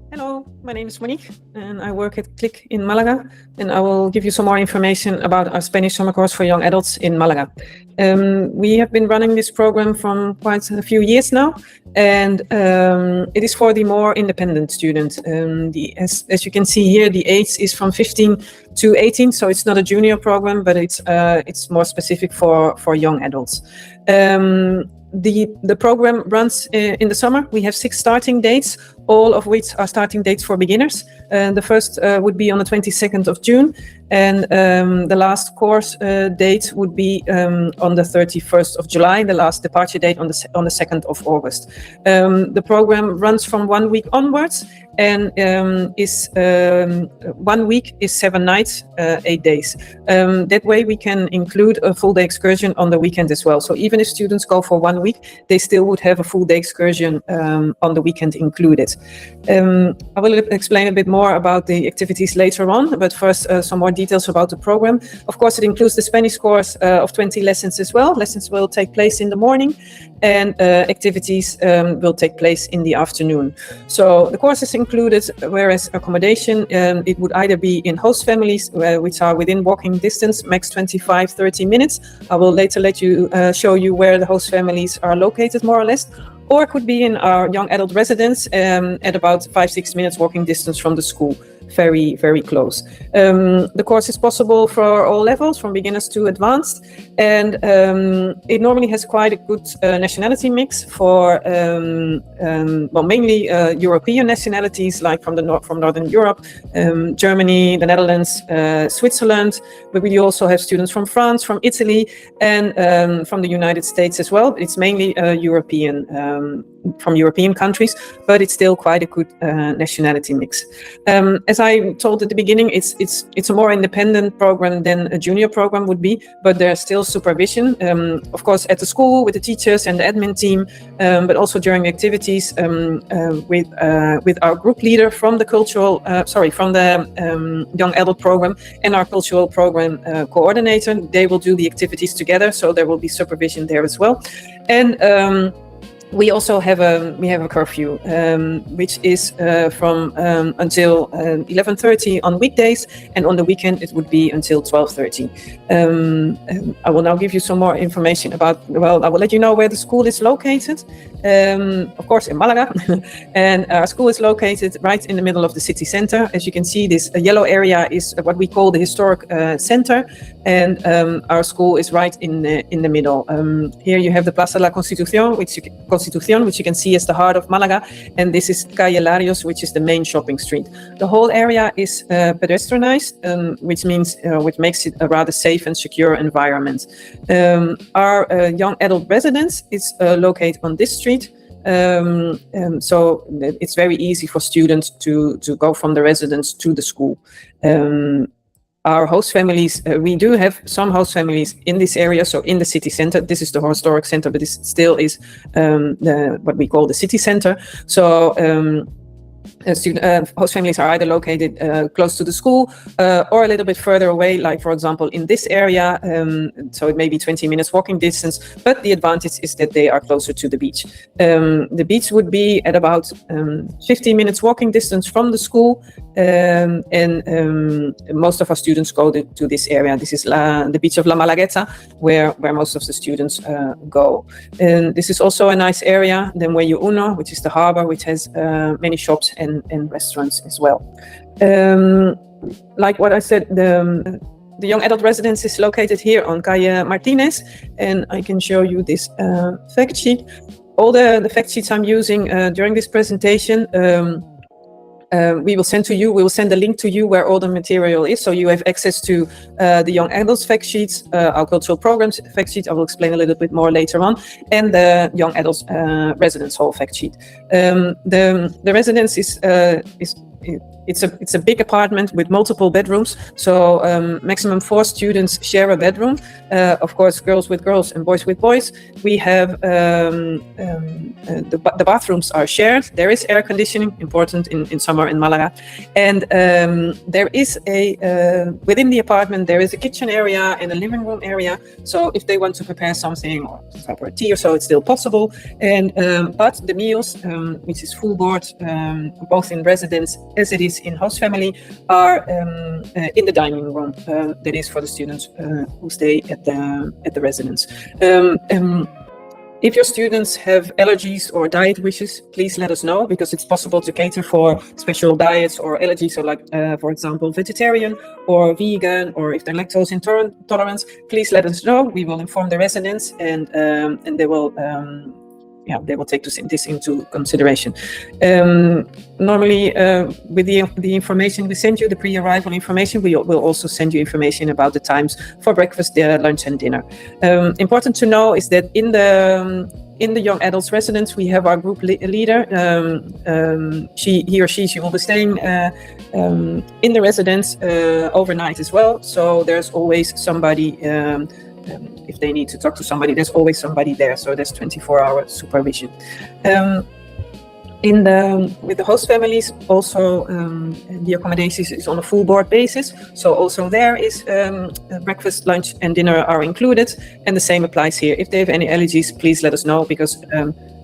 Hello, my name is Monique and I work at CLIC in Malaga, and I will give you some more information about our Spanish summer course for young adults in Malaga. We have been running this program from quite a few years now, and it is for the more independent students. As you can see here, the age is from 15 to 18, so it's not a junior program, but it's more specific for young adults. The program runs in the summer. We have 6 starting dates, all of which are starting dates for beginners. The first would be on the 22nd of June, and the last course date would be on the 31st of July, the last departure date on the 2nd of August. The program runs from 1 week onwards, and is 1 week is 7 nights, 8 days. That way we can include a full day excursion on the weekend as well. So even if students go for 1 week, they still would have a full day excursion on the weekend included. I will explain a bit more about the activities later on, but first some more details about the program. Of course, it includes the Spanish course of 20 lessons as well. Lessons will take place in the morning, and activities will take place in the afternoon. So the course is included, whereas accommodation, it would either be in host families, which are within walking distance, max 25-30 minutes. I will later show you where the host families are located, more or less. Or it could be in our young adult residence at about 5-6 minutes walking distance from the school. Very, very close. The course is possible for all levels, from beginners to advanced, and it normally has quite a good nationality mix for mainly European nationalities, like from Northern Europe, Germany, the Netherlands, Switzerland, but we also have students from France, from Italy, and from the United States as well. It's mainly from European countries, but it's still quite a good nationality mix. As I told at the beginning, it's a more independent program than a junior program would be, but there's still supervision, of course, at the school with the teachers and the admin team, but also during the activities with our group leader from the young adult program and our cultural program coordinator. They will do the activities together, so there will be supervision there as well. And we also have a curfew, which is from until 11:30 on weekdays, and on the weekend it would be until 12:30. I will now give you some more information about. Well, I will let you know where the school is located. Of course, in Malaga, and our school is located right in the middle of the city center. As you can see, this yellow area is what we call the historic center, and our school is right in the middle. Here you have the Plaza de la Constitución, which you can see as the heart of Malaga, and this is Calle Larios, which is the main shopping street. The whole area is pedestrianized, which makes it a rather safe and secure environment. Our young adult residence is located on this street. So it's very easy for students to go from the residence to the school. Our host families, we do have some host families in this area, so in the city center. This is the historic center, but this still is what we call the city center. So host families are either located close to the school or a little bit further away, like for example in this area, so it may be 20 minutes walking distance, but the advantage is that they are closer to the beach. The beach would be at about 15 minutes walking distance from the school, and most of our students go to this area. This is the beach of La Malagueta, where most of the students go. And this is also a nice area. Then Muelle Uno, which is the harbor, which has many shops and restaurants as well. Like what I said, the young adult residence is located here on Calle Martinez, and I can show you this fact sheet. All the fact sheets I'm using during this presentation, we will send to you. We will send a link to you where all the material is, so you have access to the young adults fact sheets, our cultural programs fact sheet. I will explain a little bit more later on, and the young adults residence hall fact sheet. The residence is it's a big apartment with multiple bedrooms, so maximum 4 students share a bedroom. of course, girls with girls and boys with boys. We have the bathrooms are shared. There is air conditioning, important in summer in Malaga, and there is within the apartment there is a kitchen area and a living room area. So if they want to prepare something or a tea or so, it's still possible. And but the meals, which is full board, both in residence as it is in host family, are in the dining room. That is for the students who stay at the residence. If your students have allergies or diet wishes, please let us know, because it's possible to cater for special diets or allergies. So like, for example, vegetarian or vegan, or if they're lactose intolerant, please let us know. We will inform the residents, and they will take this into consideration. Normally, with the information we send you, the pre-arrival information, we will also send you information about the times for breakfast, lunch, and dinner. Important to know is that in the young adults residence, we have our group leader. He or she will be staying in the residence overnight as well. So there's always somebody. If they need to talk to somebody, there's always somebody there. So there's 24-hour supervision. With the host families, also the accommodations is on a full board basis. So also there is breakfast, lunch, and dinner are included, and the same applies here. If they have any allergies, please let us know, because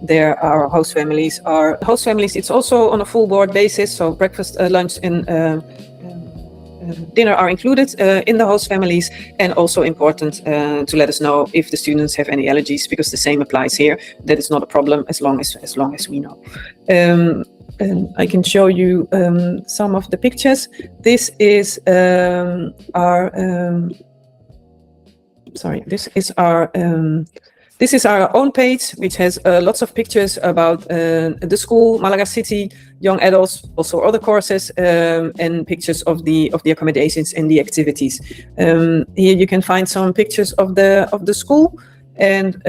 there are host families. It's also on a full board basis. So breakfast, lunch, and dinner are included in the host families, and also important to let us know if the students have any allergies, because the same applies here. That is not a problem as long as we know. And I can show you some of the pictures. This is This is our own page, which has lots of pictures about the school, Malaga City, young adults, also other courses, and pictures of the accommodations and the activities. Here you can find some pictures of the school, and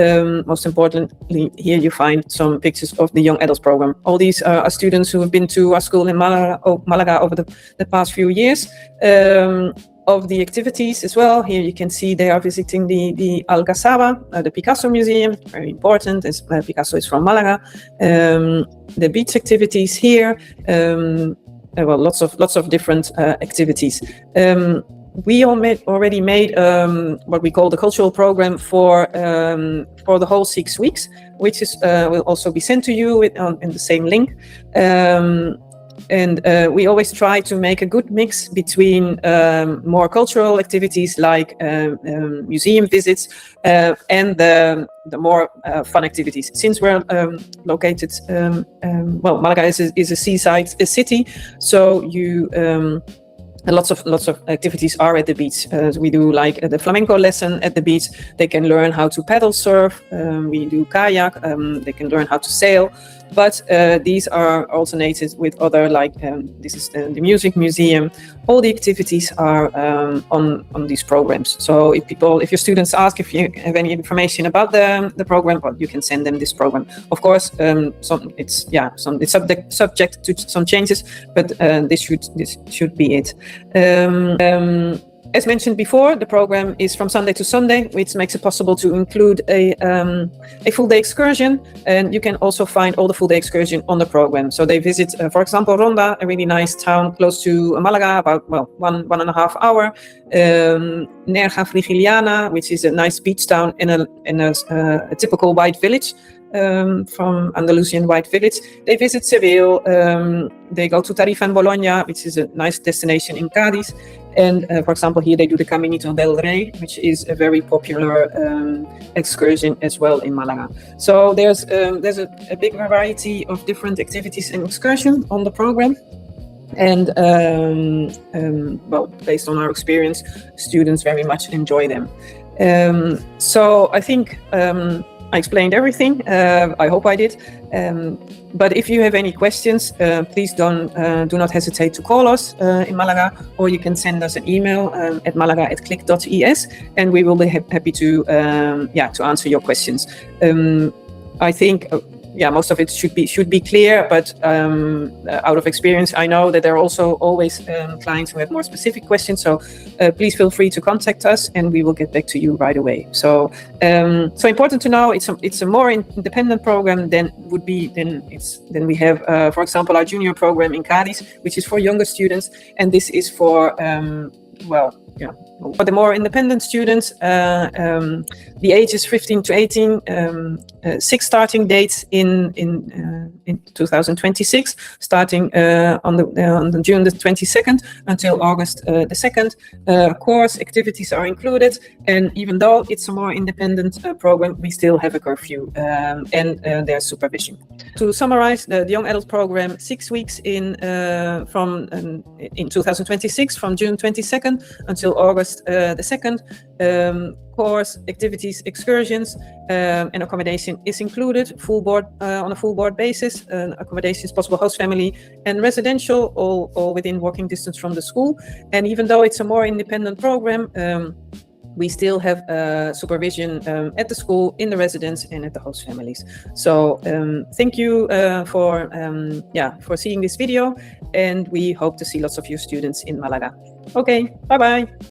most importantly, here you find some pictures of the young adults program. All these are students who have been to our school in Malaga over the past few years. Of the activities as well, here you can see they are visiting the Alcazaba, the Picasso Museum, very important, as Picasso is from Malaga. The beach activities here, lots of different activities. We already made what we call the cultural program for the whole 6 weeks, which is will also be sent to you in the same link. And we always try to make a good mix between more cultural activities like museum visits and the more fun activities. Since we're located, Malaga is a seaside city, so lots of activities are at the beach. We do like the flamenco lesson at the beach. They can learn how to paddle surf. We do kayak. They can learn how to sail. But these are alternated with other, like this is the music museum. All the activities are on these programs. So if your students ask if you have any information about the program, well, you can send them this program. Of course, it's subject to some changes, but this should be it. As mentioned before, the program is from Sunday to Sunday, which makes it possible to include a full day excursion, and you can also find all the full day excursion on the program. So they visit, for example, Ronda, a really nice town close to Malaga, about 1.5 hours. Nerja Frigiliana, which is a nice beach town in a typical white village. From Andalusian white village. They visit Seville, they go to Tarifa and Bologna, which is a nice destination in Cadiz. And for example, here they do the Caminito del Rey, which is a very popular excursion as well in Malaga. So there's a big variety of different activities and excursions on the program. And based on our experience, students very much enjoy them. So I think I explained everything. I hope I did. But if you have any questions, please do not hesitate to call us in Malaga, or you can send us an email at malaga@click.es, and we will be happy to answer your questions. I think yeah, most of it should be clear, but out of experience, I know that there are also always clients who have more specific questions. So please feel free to contact us, and we will get back to you right away. So so important to know, it's a more independent program than we have, for example, our junior program in Cadiz, which is for younger students, and this is for for the more independent students. The age is 15 to 18. 6 starting dates in 2026, starting on the June the 22nd until August the 2nd. Course activities are included, and even though it's a more independent program, we still have a curfew and there's supervision. To summarize, the young adult program, 6 weeks in 2026, from June 22nd until August the 2nd. Course, activities, excursions, and accommodation is included, full board on a full board basis. Accommodation is possible, host family and residential, all within walking distance from the school. And even though it's a more independent program, we still have supervision at the school, in the residence, and at the host families. So thank you for seeing this video, and we hope to see lots of you students in Malaga. Okay, bye bye.